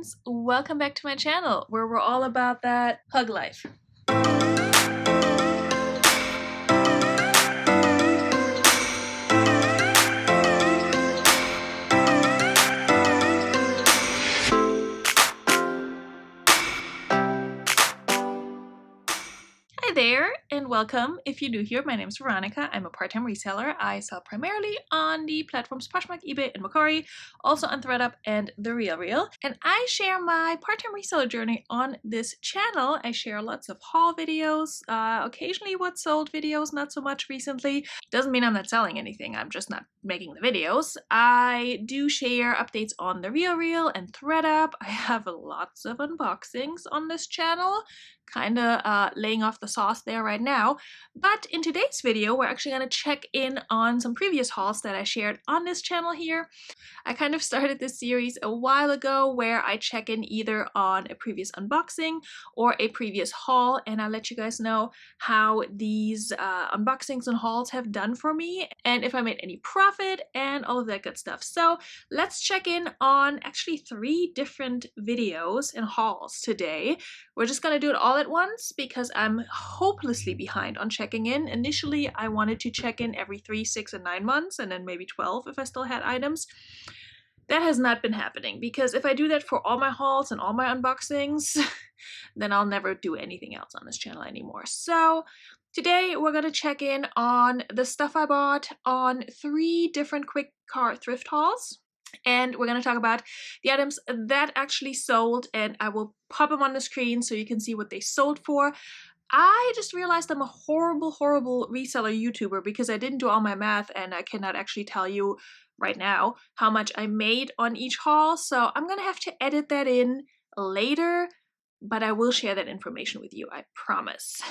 friends, welcome back to my channel where we're all about that hug life. Hi there and welcome. If you're new here, my name is Veronika. I'm a part-time reseller. I sell primarily on the platforms Poshmark, eBay, and Mercari, also on ThredUp and The RealReal. And I share my part-time reseller journey on this channel. I share lots of haul videos, occasionally what sold videos, not so much recently. Doesn't mean I'm not selling anything, I'm just not making the videos. I do share updates on The RealReal and ThredUp. I have lots of unboxings on this channel, kind of laying off the sauce there right now. But in today's video, we're actually going to check in on some previous hauls that I shared on this channel here. I kind of started this series a while ago where I check in either on a previous unboxing or a previous haul, and I'll let you guys know how these unboxings and hauls have done for me and if I made any profit and all of that good stuff. So let's check in on actually 3 different videos and hauls today. We're just going to do it all at once because I'm hopelessly behind on checking in. Initially, I wanted to check in every 3, 6, and 9 months, and then maybe 12 if I still had items. That has not been happening because if I do that for all my hauls and all my unboxings, then I'll never do anything else on this channel anymore. So today we're going to check in on the stuff I bought on 3 different quick car thrift hauls. And we're going to talk about the items that actually sold, and I will pop them on the screen so you can see what they sold for. I just realized I'm a horrible reseller YouTuber because I didn't do all my math and I cannot actually tell you right now how much I made on each haul. So I'm going to have to edit that in later, but I will share that information with you, I promise.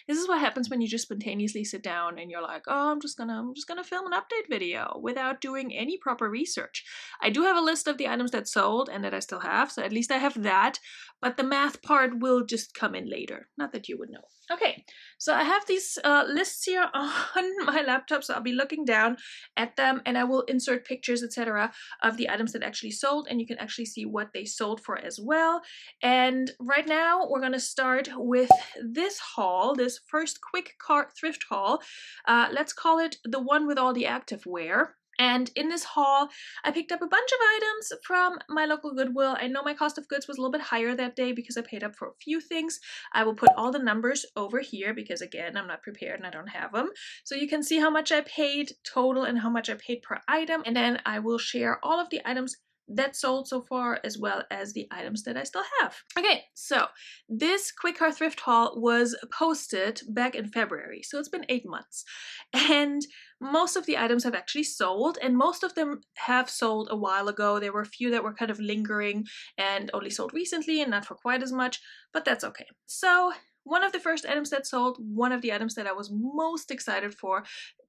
This is what happens when you just spontaneously sit down and you're like, oh, I'm just gonna film an update video without doing any proper research. I do have a list of the items that sold and that I still have, so at least I have that, but the math part will just come in later. Not that you would know. Okay, so I have these lists here on my laptop, so I'll be looking down at them and I will insert pictures, etc. of the items that actually sold, and you can actually see what they sold for as well. And right now we're gonna start with this haul, this first quick car thrift haul. Let's call it the one with all the activewear. And in this haul, I picked up a bunch of items from my local Goodwill. I know my cost of goods was a little bit higher that day because I paid up for a few things. I will put all the numbers over here because, again, I'm not prepared and I don't have them. So you can see how much I paid total and how much I paid per item. And then I will share all of the items that sold so far, as well as the items that I still have. Okay, so this quick car thrift haul was posted back in February, so it's been 8 months. And most of the items have actually sold, and most of them have sold a while ago. There were a few that were kind of lingering and only sold recently and not for quite as much, but that's okay. So one of the first items that sold, one of the items that I was most excited for,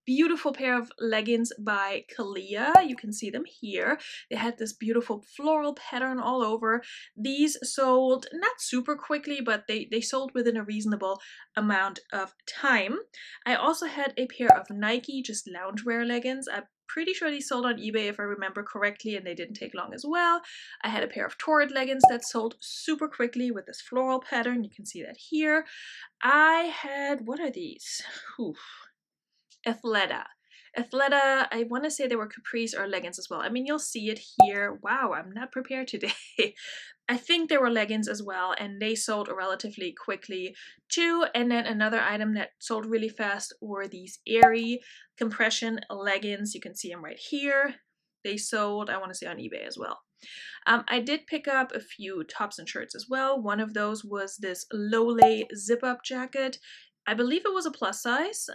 beautiful pair of leggings by Kalia. You can see them here. They had this beautiful floral pattern all over. These sold not super quickly, but they sold within a reasonable amount of time. I also had a pair of Nike just loungewear leggings. I'm pretty sure these sold on eBay if I remember correctly, and they didn't take long as well. I had a pair of Torrid leggings that sold super quickly with this floral pattern. You can see that here. I had, what are these? Oof. Athleta, I want to say they were capris or leggings as well. I mean, you'll see it here. Wow, I'm not prepared today. I think they were leggings as well, and they sold relatively quickly too. And then another item that sold really fast were these airy compression leggings. You can see them right here. They sold, I want to say, on eBay as well. I did pick up a few tops and shirts as well. One of those was this low-lay zip-up jacket. I believe it was a plus size,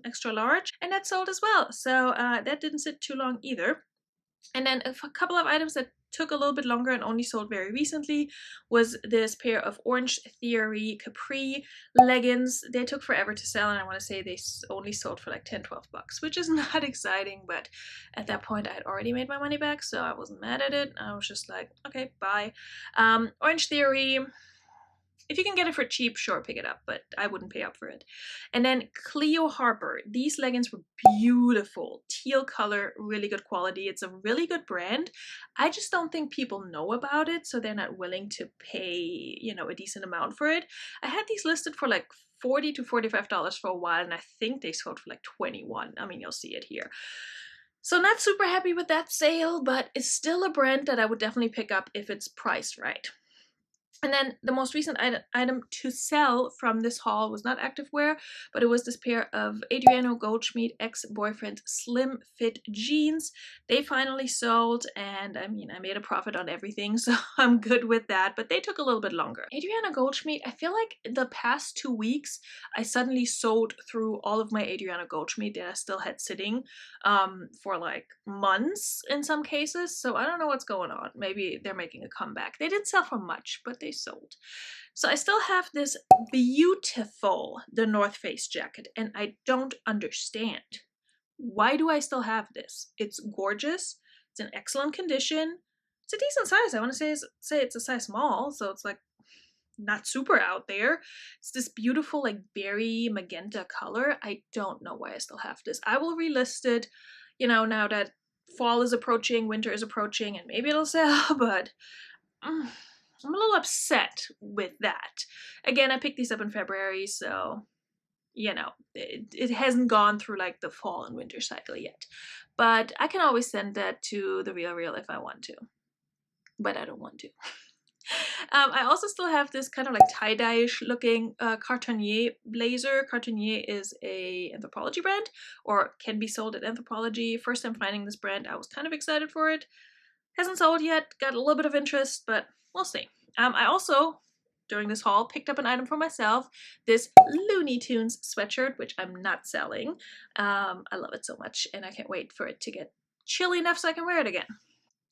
extra large, and that sold as well. So that didn't sit too long either. And then a couple of items that took a little bit longer and only sold very recently was this pair of Orange Theory Capri leggings. They took forever to sell, and I want to say they only sold for like 10, 12 bucks, which is not exciting, but at that point I had already made my money back, so I wasn't mad at it. I was just like, okay, bye. Orange Theory, if you can get it for cheap, sure, pick it up, but I wouldn't pay up for it. And then Cleo Harper. These leggings were beautiful. Teal color, really good quality. It's a really good brand. I just don't think people know about it, so they're not willing to pay, you know, a decent amount for it. I had these listed for like $40 to $45 for a while, and I think they sold for like 21. I mean, you'll see it here. So not super happy with that sale, but it's still a brand that I would definitely pick up if it's priced right. And then the most recent item to sell from this haul was not activewear, but it was this pair of Adriano Goldschmied ex-boyfriend slim fit jeans. They finally sold, and I mean, I made a profit on everything, so I'm good with that, but they took a little bit longer. Adriano Goldschmied, I feel like the past 2 weeks, I suddenly sold through all of my Adriano Goldschmied that I still had sitting for like months in some cases, so I don't know what's going on. Maybe they're making a comeback. They didn't sell for much, but they sold. So I still have this beautiful The North Face jacket, and I don't understand. Why do I still have this? It's gorgeous. It's in excellent condition. It's a decent size. I want to say it's a size small, so it's like not super out there. It's this beautiful like berry magenta color. I don't know why I still have this. I will relist it, you know, now that fall is approaching, winter is approaching, and maybe it'll sell, but I'm a little upset with that. Again, I picked these up in February, so, you know, it hasn't gone through like the fall and winter cycle yet. But I can always send that to the Real if I want to. But I don't want to. I also still have this kind of like tie-dye-ish looking Cartonnier blazer. Cartonnier is a Anthropologie brand, or can be sold at Anthropologie. First time finding this brand, I was kind of excited for it. Hasn't sold yet, got a little bit of interest, but we'll see. I also, during this haul, picked up an item for myself, this Looney Tunes sweatshirt, which I'm not selling. I love it so much, and I can't wait for it to get chilly enough so I can wear it again.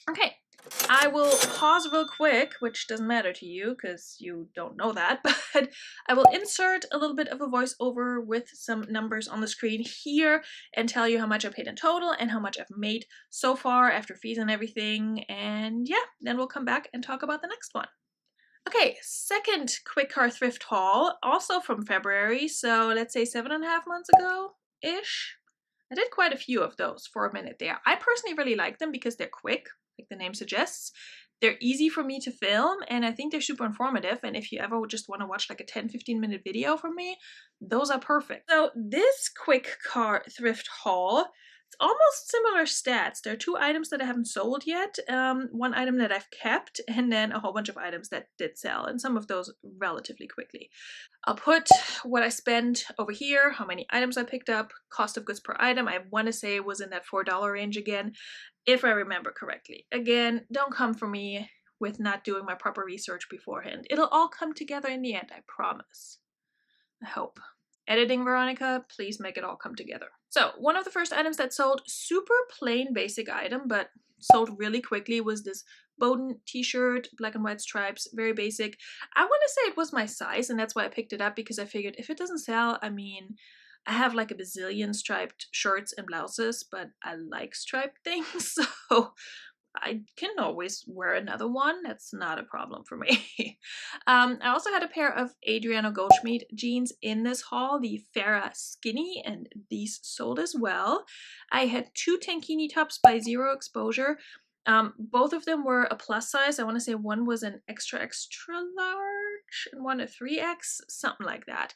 Okay, I will pause real quick, which doesn't matter to you because you don't know that, but I will insert a little bit of a voiceover with some numbers on the screen here and tell you how much I paid in total and how much I've made so far after fees and everything. And yeah, then we'll come back and talk about the next one. Okay, second quick car thrift haul, also from February, so let's say 7.5 months ago-ish. I did quite a few of those for a minute there. I personally really like them because they're quick, like the name suggests. They're easy for me to film, and I think they're super informative, and if you ever just want to watch like a 10-15 minute video from me, those are perfect. So this quick car thrift haul, it's almost similar stats. There are 2 items that I haven't sold yet, 1 item that I've kept, and then a whole bunch of items that did sell, and some of those relatively quickly. I'll put what I spent over here, how many items I picked up, cost of goods per item. I want to say it was in that $4 range again, if I remember correctly. Again, don't come for me with not doing my proper research beforehand. It'll all come together in the end, I promise. I hope. Editing, Veronika, please make it all come together. So one of the first items that sold, super plain basic item, but sold really quickly, was this Bowden t-shirt, black and white stripes, very basic. I want to say it was my size, and that's why I picked it up, because I figured if it doesn't sell, I mean, I have like a bazillion striped shirts and blouses, but I like striped things, so I can always wear another one. That's not a problem for me. I also had a pair of Adriano Goldschmied jeans in this haul, the Farrah Skinny, and these sold as well. I had 2 tankini tops by Zero Exposure. Both of them were a plus size. I want to say one was an extra large and one a 3X, something like that.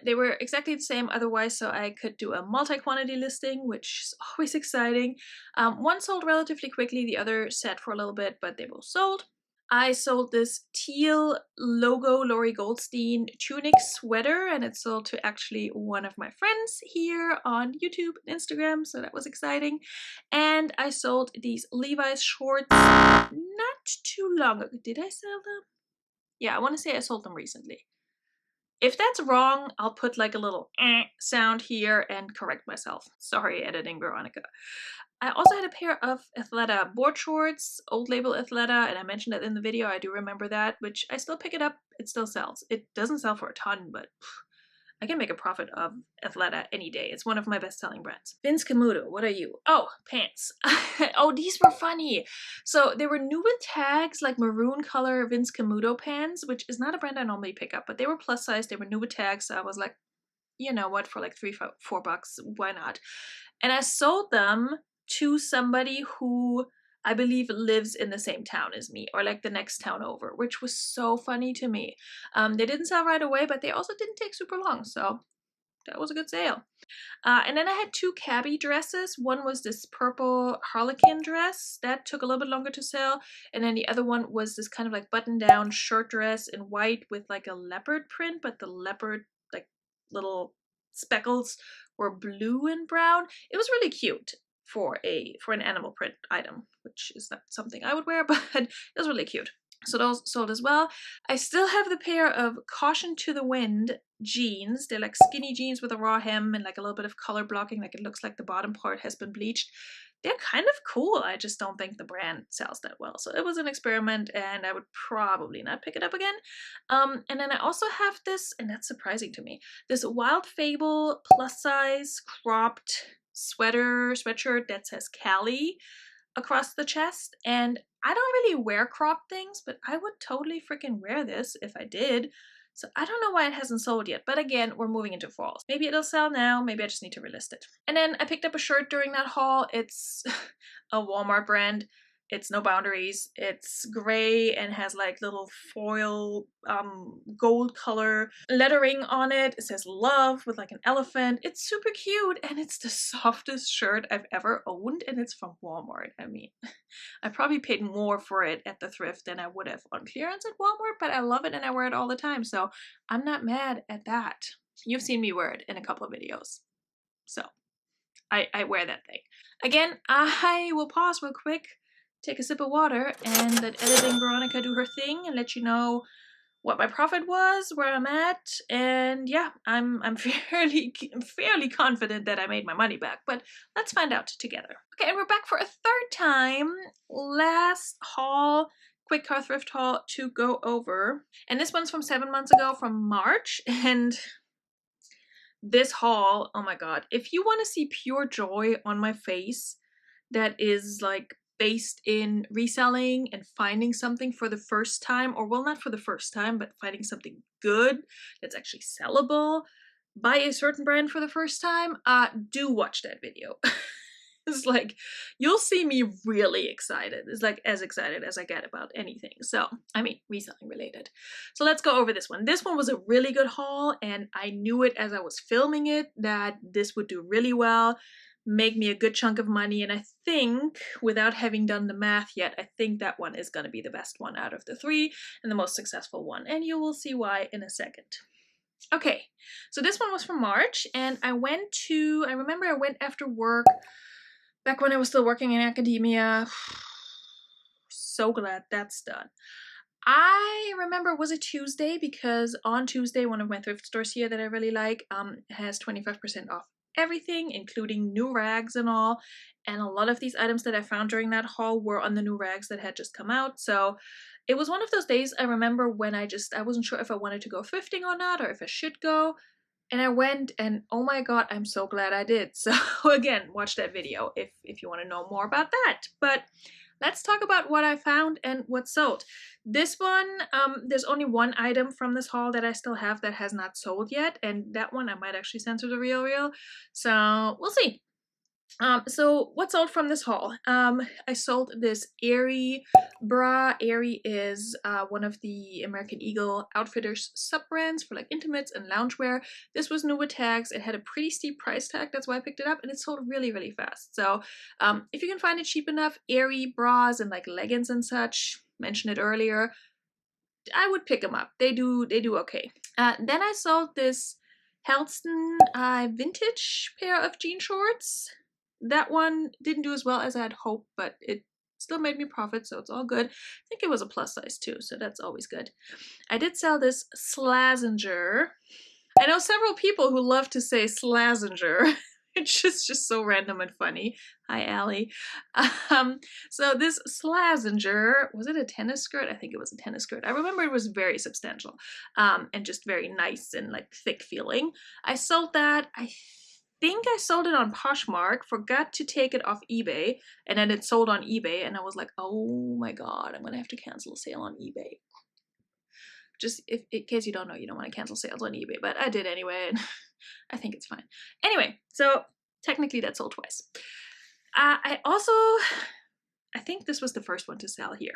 They were exactly the same otherwise, so I could do a multi-quantity listing, which is always exciting. One sold relatively quickly, the other sat for a little bit, but they both sold. I sold this teal logo Lori Goldstein tunic sweater, and it sold to actually one of my friends here on YouTube and Instagram, so that was exciting. And I sold these Levi's shorts not too long ago. Did I sell them? Yeah, I want to say I sold them recently. If that's wrong, I'll put like a little sound here and correct myself. Sorry, editing Veronika. I also had a pair of Athleta board shorts, old label Athleta, and I mentioned that in the video. I do remember that, which I still pick it up. It still sells. It doesn't sell for a ton, but I can make a profit of Athleta any day. It's one of my best-selling brands. Vince Camuto, what are you? Oh, pants. Oh, these were funny. So they were new with tags, like maroon color Vince Camuto pants, which is not a brand I normally pick up, but they were plus size. They were new with tags. So I was like, you know what, for like $3-4, why not? And I sold them to somebody who I believe lives in the same town as me, or like the next town over, which was so funny to me. They didn't sell right away, but they also didn't take super long, so that was a good sale. And then I had two cabbie dresses. One was this purple harlequin dress that took a little bit longer to sell, and then the other one was this kind of like button-down shirt dress in white with like a leopard print, but the leopard like little speckles were blue and brown. It was really cute for an animal print item, which is not something I would wear, but it was really cute. So those sold as well. I still have the pair of Caution to the Wind jeans. They're like skinny jeans with a raw hem and like a little bit of color blocking, like it looks like the bottom part has been bleached. They're kind of cool. I just don't think the brand sells that well. So it was an experiment and I would probably not pick it up again. And then I also have this, and that's surprising to me, this Wild Fable plus size cropped sweatshirt that says Cali across the chest. And I don't really wear crop things, but I would totally freaking wear this if I did. So I don't know why it hasn't sold yet, but again, we're moving into fall. Maybe it'll sell now, maybe I just need to relist it. And then I picked up a shirt during that haul. It's a Walmart brand. It's No Boundaries. It's gray and has like little foil gold color lettering on it. It says love with like an elephant. It's super cute and it's the softest shirt I've ever owned, and it's from Walmart. I mean, I probably paid more for it at the thrift than I would have on clearance at Walmart, but I love it and I wear it all the time, so I'm not mad at that. You've seen me wear it in a couple of videos, so I wear that thing. Again, I will pause real quick, take a sip of water, and let editing Veronika do her thing and let you know what my profit was, where I'm at, and yeah, I'm fairly confident that I made my money back, but let's find out together. Okay, and we're back for a third time. Last haul, quick car thrift haul to go over, and this one's from 7 months ago, from March, and this haul, oh my god, if you want to see pure joy on my face that is like based in reselling and finding something for the first time, or well, not for the first time, but finding something good that's actually sellable by a certain brand for the first time, do watch that video. It's like, you'll see me really excited. It's like as excited as I get about anything. So, I mean, reselling related. So let's go over this one. This one was a really good haul, and I knew it as I was filming it that this would do really well, make me a good chunk of money, and I think, without having done the math yet, I think that one is going to be the best one out of the three and the most successful one, and you will see why in a second. Okay, so this one was from March, and I remember I went after work back when I was still working in academia. So glad that's done. I remember it was a Tuesday, because on Tuesday, one of my thrift stores here that I really like has 25% off everything, including new rags and all. And a lot of these items that I found during that haul were on the new rags that had just come out. So it was one of those days I remember when I wasn't sure if I wanted to go thrifting or not, or if I should go. And I went, and oh my god, I'm so glad I did. So again, watch that video if you want to know more about that. But let's talk about what I found and what sold. This one, there's only one item from this haul that I still have that has not sold yet, and that one I might actually send to the Real. So we'll see. So what sold from this haul? I sold this Aerie bra. Aerie is one of the American Eagle Outfitters sub-brands for like intimates and loungewear. This was new with tags. It had a pretty steep price tag, that's why I picked it up, and it sold really, really fast. So if you can find it cheap enough, Aerie bras and like leggings and such, mentioned it earlier, I would pick them up. They do okay. Then I sold this Halston vintage pair of jean shorts. That one didn't do as well as I had hoped, but it still made me profit, so it's all good. I think it was a plus size too, so that's always good. I did sell this Slazenger. I know several people who love to say Slazenger It's just so random and funny. Hi, Allie. So this Slazenger, was it a tennis skirt? I think it was a tennis skirt. I remember it was very substantial, and just very nice and like thick feeling. I sold that. I think I sold it on Poshmark, forgot to take it off eBay, and then it sold on eBay, and I was like, oh my god, I'm gonna have to cancel a sale on eBay. Just if in case you don't know, you don't want to cancel sales on eBay, but I did anyway, and I think it's fine. Anyway, so technically that sold twice. I also, I think this was the first one to sell here.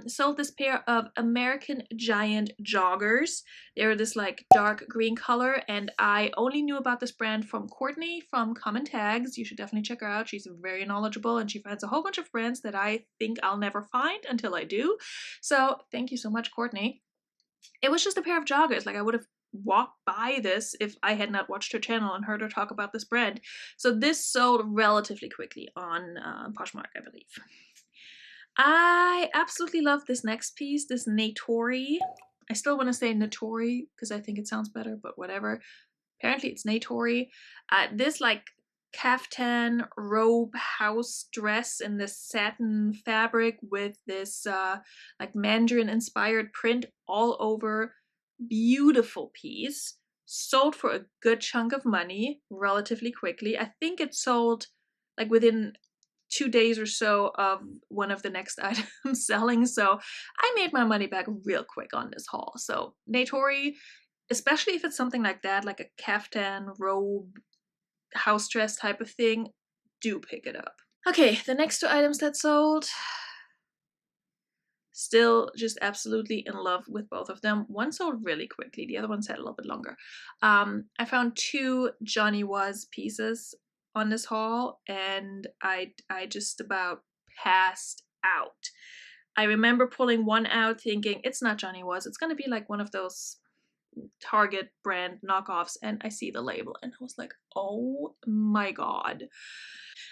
Sold this pair of American Giant joggers. They were this like dark green color, and I only knew about this brand from Courtney from Common Tags. You should definitely check her out. She's very knowledgeable, and she finds a whole bunch of brands that I think I'll never find until I do. So thank you so much, Courtney. It was just a pair of joggers. Like, I would have walked by this if I had not watched her channel and heard her talk about this brand. So this sold relatively quickly on Poshmark, I believe. I absolutely love this next piece, this Natori. I still want to say Natori because I think it sounds better, but whatever. Apparently it's Natori. This like caftan robe house dress in this satin fabric with this like Mandarin inspired print all over. Beautiful piece. Sold for a good chunk of money relatively quickly. I think it sold like within 2 days or so of one of the next items selling, so I made my money back real quick on this haul. So Natori, especially if it's something like that, like a caftan robe house dress type of thing, do pick it up. Okay, the next 2 items that sold, still just absolutely in love with both of them. One sold really quickly, the other one sat a little bit longer. I found 2 Johnny Was pieces on this haul, and I just about passed out. I remember pulling one out thinking, it's not Johnny Was, it's gonna be like one of those Target brand knockoffs, and I see the label and I was like, oh my god.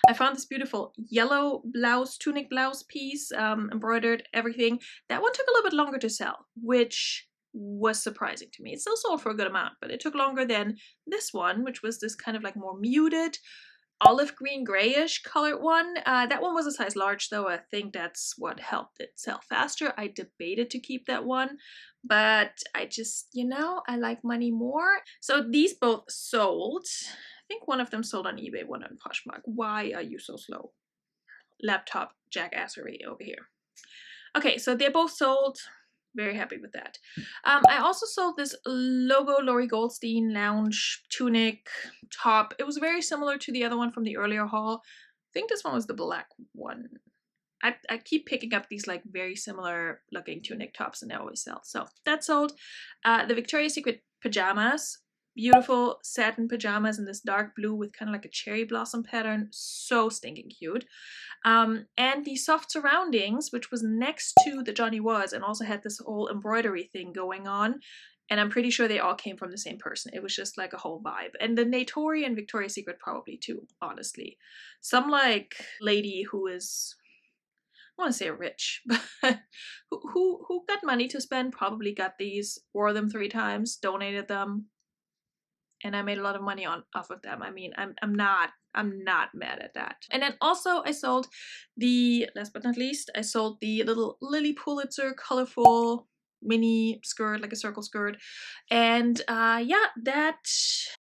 I found this beautiful yellow blouse, tunic blouse piece, embroidered, everything. That one took a little bit longer to sell, which was surprising to me. It still sold for a good amount, but it took longer than this one, which was this kind of like more muted olive green grayish colored one. That one was a size large though. I think that's what helped it sell faster. I debated to keep that one, but I just, you know, I like money more. So these both sold. I think one of them sold on eBay, one on Poshmark. Why are you so slow? Laptop jackassery over here. Okay, so they both sold. Very happy with that. I also sold this logo Lori Goldstein lounge tunic top. It was very similar to the other one from the earlier haul. I think this one was the black one. I keep picking up these like very similar looking tunic tops and they always sell. So that sold. The Victoria's Secret pajamas. Beautiful satin pajamas in this dark blue with kind of like a cherry blossom pattern. So stinking cute. And the soft surroundings, which was next to the Johnny Was and also had this whole embroidery thing going on. And I'm pretty sure they all came from the same person. It was just like a whole vibe. And the Natori and Victoria's Secret probably too, honestly. Some like lady who is, I want to say rich, but who got money to spend probably got these, wore them 3 times, donated them, and I made a lot of money off of them. I mean, I'm not mad at that. And then also I sold the, last but not least, I sold the little Lily Pulitzer colorful mini skirt, like a circle skirt. And yeah, that,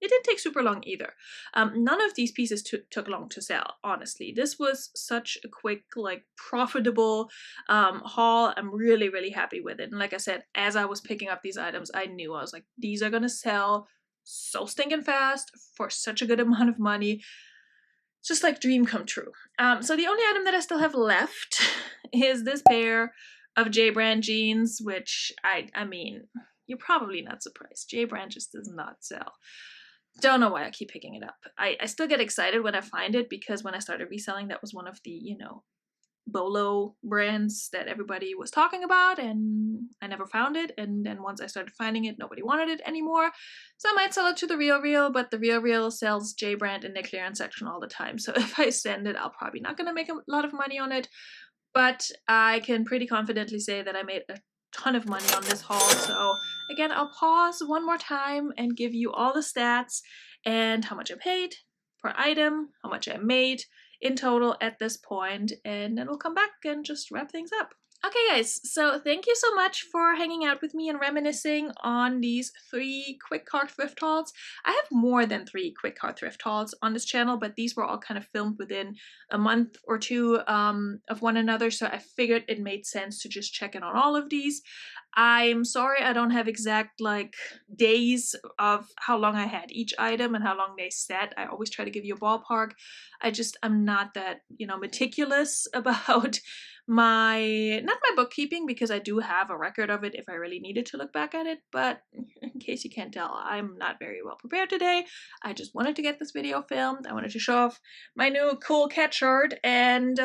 it didn't take super long either. None of these pieces took long to sell, honestly. This was such a quick, like profitable haul. I'm really, really happy with it. And like I said, as I was picking up these items, I knew, I was like, these are gonna sell so stinking fast for such a good amount of money. It's just like dream come true. So the only item that I still have left is this pair of J brand jeans, which I mean, you're probably not surprised. J brand just does not sell. Don't know why I keep picking it up. I still get excited when I find it because when I started reselling, that was one of the, you know, Bolo brands that everybody was talking about, and I never found it. And then once I started finding it, nobody wanted it anymore. So I might sell it to the Real Real, but the Real Real sells J brand in their clearance section all the time. So if I send it, I'll probably not gonna make a lot of money on it. But I can pretty confidently say that I made a ton of money on this haul. So again, I'll pause one more time and give you all the stats and how much I paid per item, how much I made in total at this point, and then we'll come back and just wrap things up. Okay guys, so thank you so much for hanging out with me and reminiscing on these 3 quick car thrift hauls. I have more than 3 quick car thrift hauls on this channel, but these were all kind of filmed within a month or two of one another, so I figured it made sense to just check in on all of these. I'm sorry I don't have exact like days of how long I had each item and how long they sat. I always try to give you a ballpark. I'm not that, meticulous about not my bookkeeping, because I do have a record of it if I really needed to look back at it, but in case you can't tell, I'm not very well prepared today. I just wanted to get this video filmed. I wanted to show off my new cool cat shirt and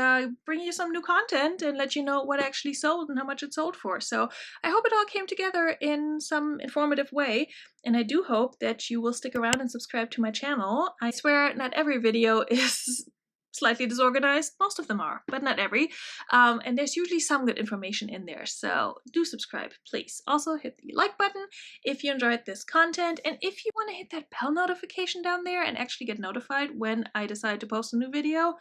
bring you some new content and let you know what actually sold and how much it sold for. So I hope it all came together in some informative way, and I do hope that you will stick around and subscribe to my channel. I swear not every video is slightly disorganized. Most of them are, but not every. And there's usually some good information in there, so do subscribe, please. Also hit the like button if you enjoyed this content, and if you want to hit that bell notification down there and actually get notified when I decide to post a new video,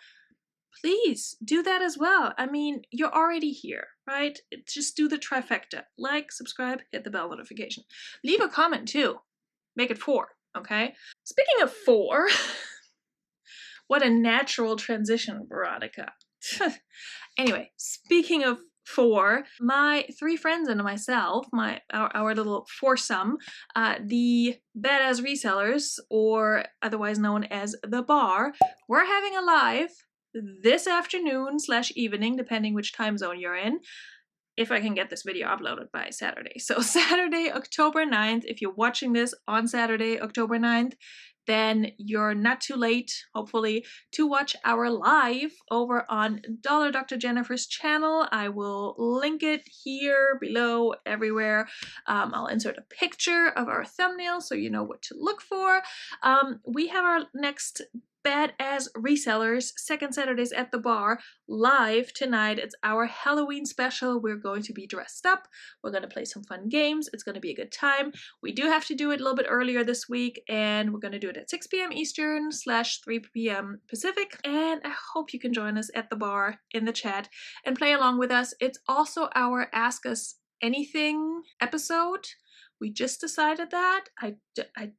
please do that as well. I mean, you're already here, right? Just do the trifecta. Like, subscribe, hit the bell notification. Leave a comment too. Make it 4, okay? Speaking of 4, what a natural transition, Veronika. Anyway, speaking of 4, my 3 friends and myself, our little foursome, the Badass Resellers, or otherwise known as The Bar, we're having a live this afternoon/evening, depending which time zone you're in, if I can get this video uploaded by Saturday. So Saturday, October 9th, if you're watching this on Saturday, October 9th, then you're not too late, hopefully, to watch our live over on Dr. Jennifer's channel. I will link it here, below, everywhere. I'll insert a picture of our thumbnail so you know what to look for. We have our next Badass Resellers, second Saturdays at the Bar, live tonight. It's our Halloween special. We're going to be dressed up. We're going to play some fun games. It's going to be a good time. We do have to do it a little bit earlier this week, and we're going to do it at 6 p.m. Eastern / 3 p.m. Pacific, and I hope you can join us at the bar in the chat and play along with us. It's also our Ask Us Anything episode. We just decided that. I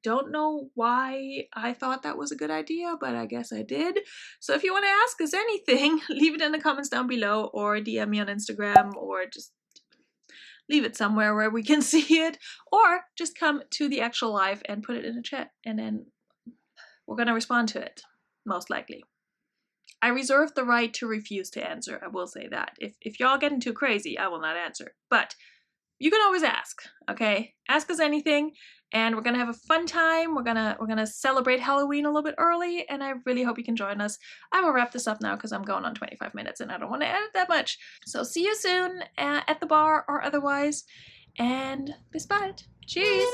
don't know why I thought that was a good idea, but I guess I did. So if you want to ask us anything, leave it in the comments down below, or DM me on Instagram, or just leave it somewhere where we can see it, or just come to the actual live and put it in a chat, and then we're going to respond to it, most likely. I reserve the right to refuse to answer, I will say that. If y'all getting too crazy, I will not answer. But you can always ask, okay? Ask us anything, and we're gonna have a fun time. We're gonna celebrate Halloween a little bit early, and I really hope you can join us. I will wrap this up now because I'm going on 25 minutes and I don't want to edit that much. So see you soon at the bar or otherwise, and bis bald. Cheers!